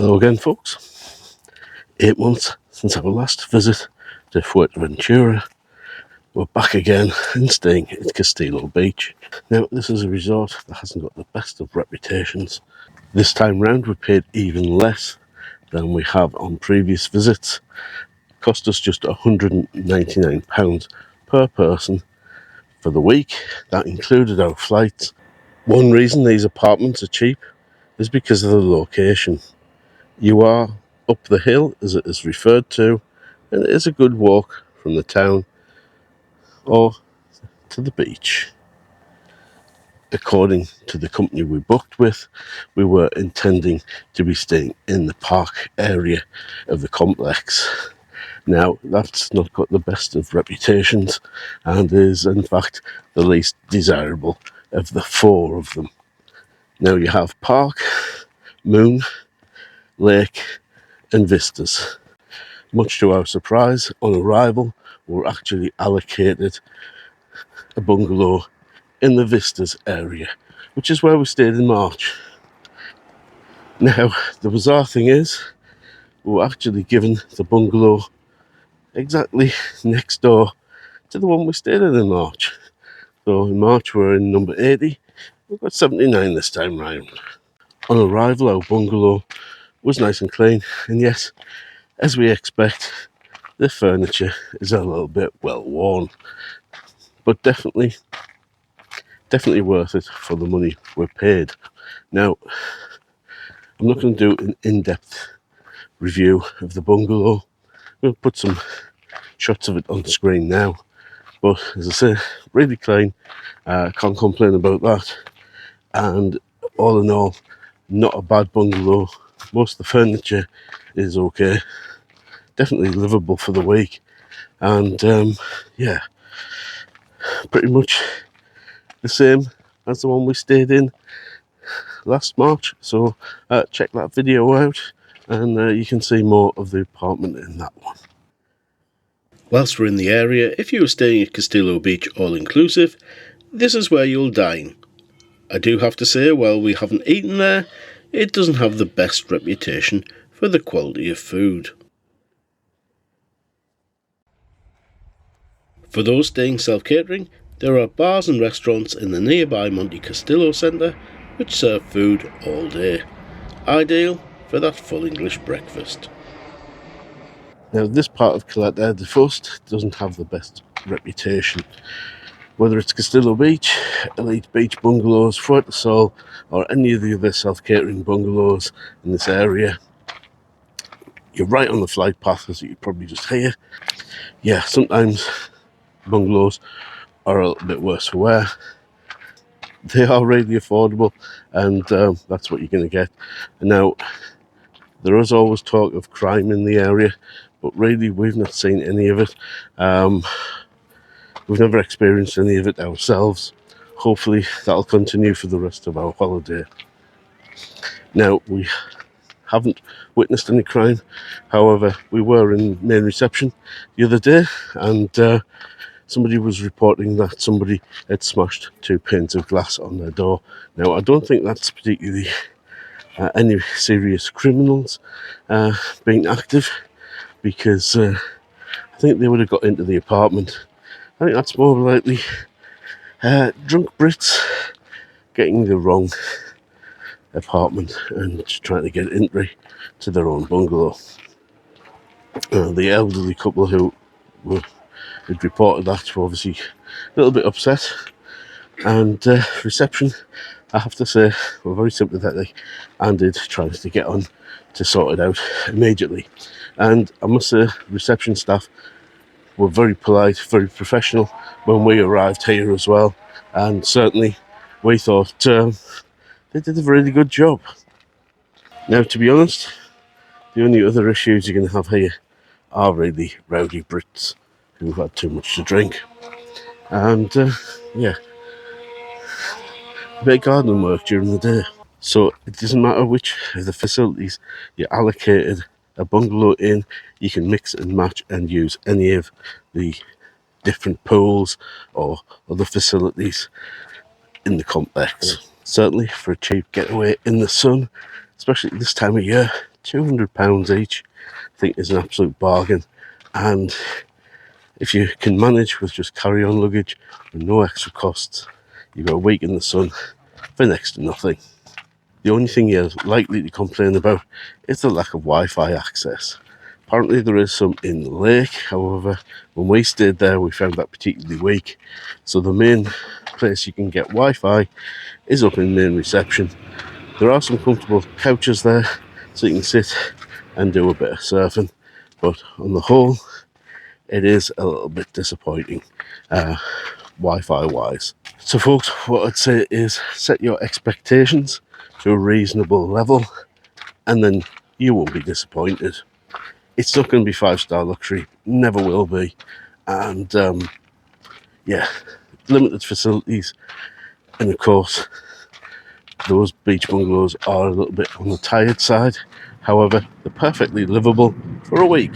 Hello again, folks. 8 months since our last visit to Fuerteventura. We're back again and staying at Castillo Beach. Now, this is a resort that hasn't got the best of reputations. This time round, we paid even less than we have on previous visits. It cost us just £199 per person for the week. That included our flights. One reason these apartments are cheap is because of the location. You are up the hill, as it is referred to, and it is a good walk from the town or to the beach. According to the company we booked with, we were intending to be staying in the park area of the complex. Now, that's not got the best of reputations and is in fact the least desirable of the four of them. Now you have park, moon, lake and vistas. Much to our surprise, on arrival, we were actually allocated a bungalow in the vistas area, which is where we stayed in March. Now, the bizarre thing is, we were actually given the bungalow exactly next door to the one we stayed in March. So in March we're in number 80, we've got 79 this time round. On arrival, our bungalow was nice and clean, and yes, as we expect, the furniture is a little bit well worn, but definitely worth it for the money we're paid. Now, I'm not going to do an in-depth review of the bungalow. We'll put some shots of it on the screen now, but as I say, really clean, can't complain about that, and all in all, not a bad bungalow. Most of the furniture is okay, definitely livable for the week, and yeah, pretty much the same as the one we stayed in last March. So check that video out, and you can see more of the apartment in that one. Whilst we're in the area, if you were staying at Castillo Beach all-inclusive, this is where you'll dine. I do have to say, while we haven't eaten there, it doesn't have the best reputation for the quality of food. For those staying self-catering, there are bars and restaurants in the nearby Monte Castillo Centre which serve food all day, ideal for that full English breakfast. Now, this part of Caleta de Fuste doesn't have the best reputation. Whether it's Castillo Beach, Elite Beach Bungalows, Fuerte Sol, or any of the other self-catering bungalows in this area, you're right on the flight path, as you probably just hear. Yeah, sometimes bungalows are a little bit worse for wear. They are really affordable, and that's what you're going to get. And now, there is always talk of crime in the area, but really we've not seen any of it. We've never experienced any of it ourselves. Hopefully that'll continue for the rest of our holiday. Now, we haven't witnessed any crime. However, we were in main reception the other day, and somebody was reporting that somebody had smashed 2 panes of glass on their door. Now, I don't think that's particularly any serious criminals being active, because I think they would have got into the apartment. I think that's more likely drunk Brits getting the wrong apartment and trying to get entry to their own bungalow. The elderly couple who had reported that were obviously a little bit upset, and reception, I have to say, were very sympathetic and did try to get on to sort it out immediately. And I must say, reception staff were very polite, very professional when we arrived here as well, and certainly we thought they did a really good job. Now, to be honest, the only other issues you're going to have here are really rowdy Brits who've had too much to drink, and yeah, a bit of gardening work during the day. So it doesn't matter which of the facilities you're allocated a bungalow in, you can mix and match and use any of the different pools or other facilities in the complex. Certainly for a cheap getaway in the sun, especially this time of year, £200 each, I think, is an absolute bargain. And if you can manage with just carry-on luggage and no extra costs, you've got a week in the sun for next to nothing. The only thing you're likely to complain about is the lack of Wi-Fi access. Apparently there is some in the lake, however, when we stayed there we found that particularly weak. So the main place you can get Wi-Fi is up in main reception. There are some comfortable couches there, so you can sit and do a bit of surfing, but on the whole, it is a little bit disappointing, Wi-Fi wise. So folks, what I'd say is set your expectations to a reasonable level, and then you won't be disappointed. It's not going to be 5-star luxury, never will be, and yeah, limited facilities, and of course those beach bungalows are a little bit on the tired side. However, they're perfectly livable for a week.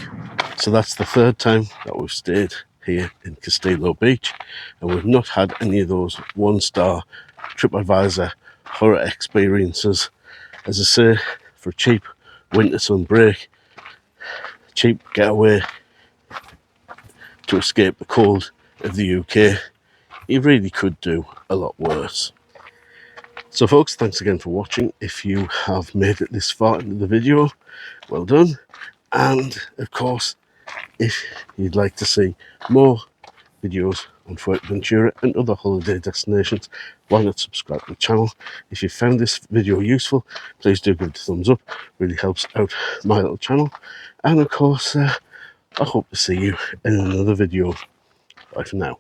So that's the third time that we've stayed here in Castillo Beach, and we've not had any of those 1-star TripAdvisor horror experiences. As I say, for a cheap winter sun break, cheap getaway to escape the cold of the UK, you really could do a lot worse. So folks, thanks again for watching. If you have made it this far into the video, well done. And of course, if you'd like to see more videos on Fuerteventura and other holiday destinations, why not subscribe to the channel? If you found this video useful, please do give it a thumbs up. It really helps out my little channel. And of course, I hope to see you in another video. Bye for now.